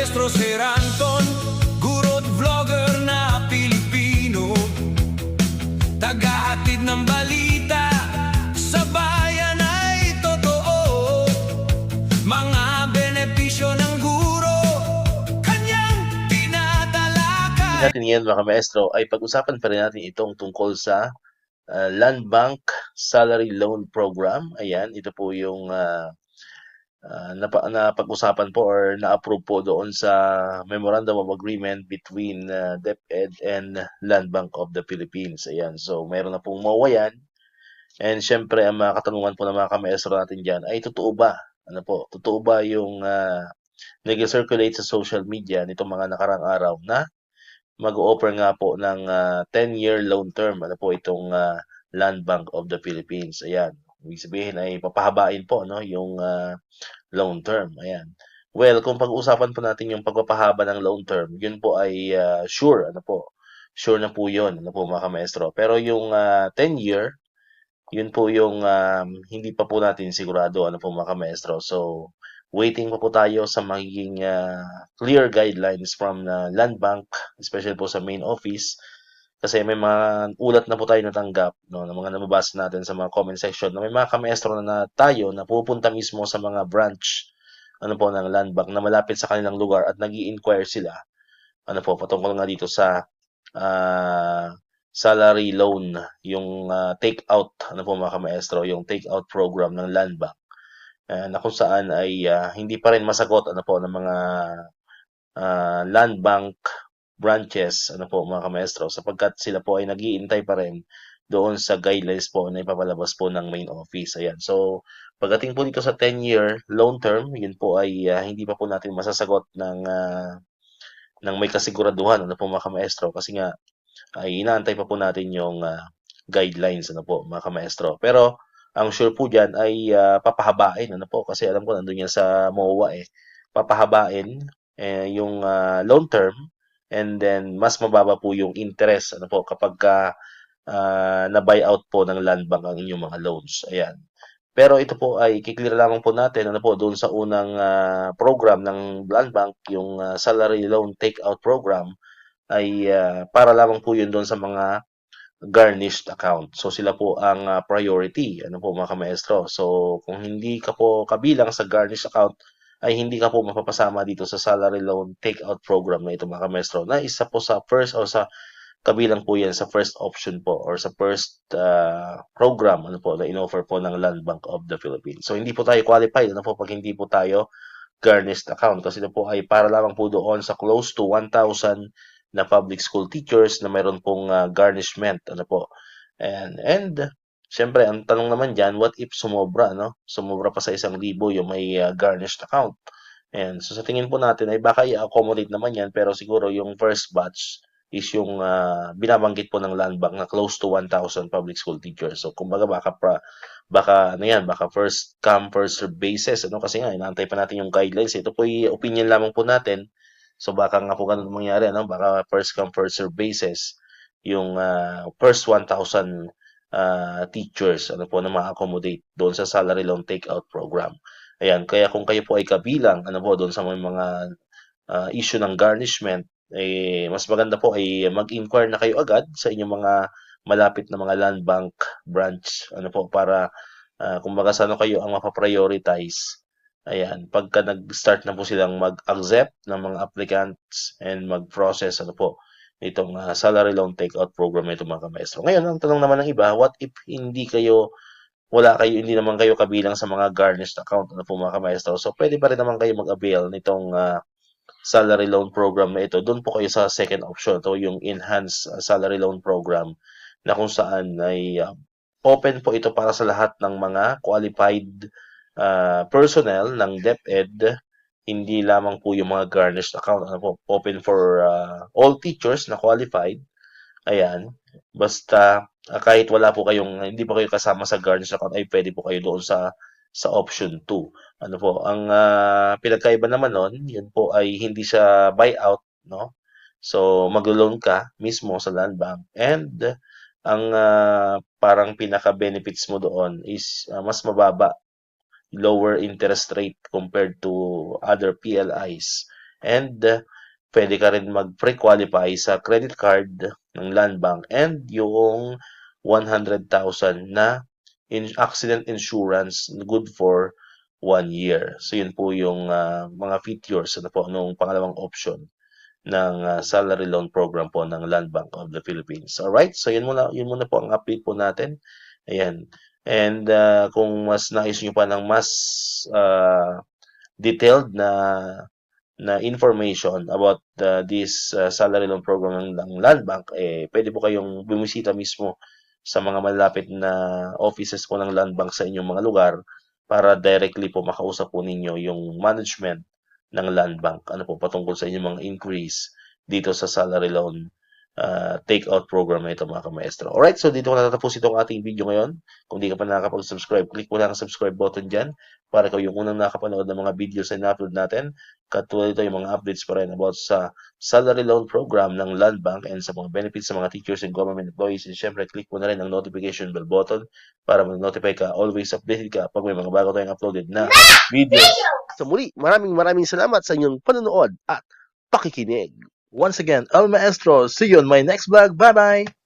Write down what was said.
Maestro Sir Anton, guro't vlogger na Pilipino, tagahatid ng balita sa bayan ay totoo. Mga benepisyo ng guro, kanyang tinatalakay. Natin yan mga maestro ay pag-usapan pa rin natin itong tungkol sa Land Bank Salary Loan Program. Ayan, ito po yung napag-usapan po or na-approve po doon sa Memorandum of Agreement between DepEd and Land Bank of the Philippines. Ayan, so meron na pong MOA yan. And syempre, ang mga katanungan po ng mga kamaestro natin dyan ay totoo ba? Ano po, totoo ba yung nag-circulate sa social media nitong mga nakarang araw na mag-o-offer nga po ng 10-year loan term. Ano po itong Land Bank of the Philippines. Ayan. Ibig sabihin ay papahabain po no, yung loan term. Ayan. Well, kung pag-uusapan po natin yung pagpapahaba ng loan term, yun po ay sure. Ano po? Sure na po yun. Ano po mga kamaestro. Pero yung 10-year, yun po yung hindi pa po natin sigurado. Ano po mga kamaestro. So, waiting pa po tayo sa magiging clear guidelines from Land Bank, especially po sa main office. Kasi may mga ulat na po tayo natanggap, no, ng mga nababasa natin sa mga comment section na may mga kamaestro na tayo na pupunta mismo sa mga branch ano po ng Land Bank na malapit sa kanilang lugar at nag-i-inquire sila ano po patungkol nga dito sa salary loan, yung take out ano po mga kamaestro, yung take out program ng Land Bank. Na kung saan ay hindi pa rin masagot ano po ng mga land bank branches ano po mga kamaestro sapagkat sila po ay nag-iintay pa rin doon sa guidelines po na ipapalabas po ng main office. Ayan. So, pagdating po dito sa 10-year loan term, yun po ay hindi pa po natin masasagot ng may kasiguraduhan ano po mga kamaestro kasi nga ay inaantay pa po natin yung guidelines ano po mga kamaestro. Pero ang sure po diyan ay papahabain ano po kasi alam ko nandoon yan sa MOA eh. Papahabain yung loan term and then mas mababa po yung interest ano po kapag na-buy out po ng Land Bank ang inyong mga loans. Ayan. Pero ito po ay kiklear lamang po natin ano po doon sa unang program ng Land Bank yung salary loan take out program ay para lamang po yun doon sa mga garnished account. So sila po ang priority, ano po mga kamaestro. So kung hindi ka po kabilang sa garnished account, ay hindi ka po mapapasama dito sa salary loan take-out program na ito mga kamaestro. Na isa po sa first o sa kabilang po yan sa first option po or sa first program ano po na inoffer po ng Land Bank of the Philippines. So hindi po tayo qualified ano po pag hindi po tayo garnished account kasi ito po ay para lamang po doon sa close to 1,000 na public school teachers na mayroon pong garnishment ano po and syempre ang tanong naman diyan what if sumobra no sumobra pa sa 1,000 yung may garnished account and so sa tingin po natin ay baka i-accommodate naman yan pero siguro yung first batch is yung binabanggit po ng Land Bank na close to 1,000 public school teachers so kumbaga baka ano yan baka first come first serve basis ano kasi nga inaantay pa natin yung guidelines ito po yung opinion lamang po natin. So baka nga po ganun mangyari, ano? Baka first come first serve basis yung first 1,000 teachers ano po na ma-accommodate doon sa salary loan take-out program. Ayan, kaya kung kayo po ay kabilang ano po doon sa mga issue ng garnishment, eh mas maganda po ay mag-inquire na kayo agad sa inyong mga malapit na mga land bank branch ano po para kumbaga sa ano kayo ang mapa-prioritize. Ayan, pagka nag-start na po silang mag-accept ng mga applicants and mag-process ano po itong salary loan take-out program nito mga kamaestro. Ngayon, ang tanong naman ng iba, what if hindi naman kayo kabilang sa mga garnished account ano po mga kamaestro. So, pwede pa rin naman kayo mag-avail nitong salary loan program na ito. Doon po kayo sa second option, ito yung enhanced salary loan program na kung saan ay open po ito para sa lahat ng mga qualified personnel ng DepEd, hindi lamang po yung mga garnished account. Ano po, open for all teachers na qualified. Ayan. Basta kahit hindi pa kayo kasama sa garnished account, ay pwede po kayo doon sa option 2. Ano po, ang pinagkaiba naman nun, yun po ay hindi siya buyout, no? So, maglo-loan ka mismo sa Land Bank and ang parang pinaka-benefits mo doon is mas mababa lower interest rate compared to other PLIs And pwede ka rin mag-pre-qualify sa credit card ng Land Bank and yung 100,000 na accident insurance good for 1 year. So yun po yung mga features ano po nung pangalawang option ng salary loan program po ng Land Bank of the Philippines. Alright, so yun muna po ang update po natin. Ayan. And kung mas nais nyo pa ng mas detailed na information about this salary loan program ng Land Bank, pwede po kayong bumisita mismo sa mga malapit na offices po ng Land Bank sa inyong mga lugar para directly po makausap po ninyo yung management ng Land Bank. Ano po patungkol sa inyong mga increase dito sa salary loan take-out program na ito mga kamaestro. Alright, so dito ko natatapos itong ating video ngayon. Kung di ka pa nakakapag-subscribe, click mo lang ang subscribe button dyan para ikaw yung unang nakapanood ng mga videos na in-upload natin. Katulad ito yung mga updates pa rin about sa salary loan program ng Land Bank and sa mga benefits sa mga teachers and government employees. And syempre, click mo na rin ang notification bell button para mag-notify ka, always updated ka pag may mga bago tayong uploaded na videos. Sa muli, maraming salamat sa inyong panonood at pakikinig. Once again, El Maestro. See you on my next vlog. Bye-bye!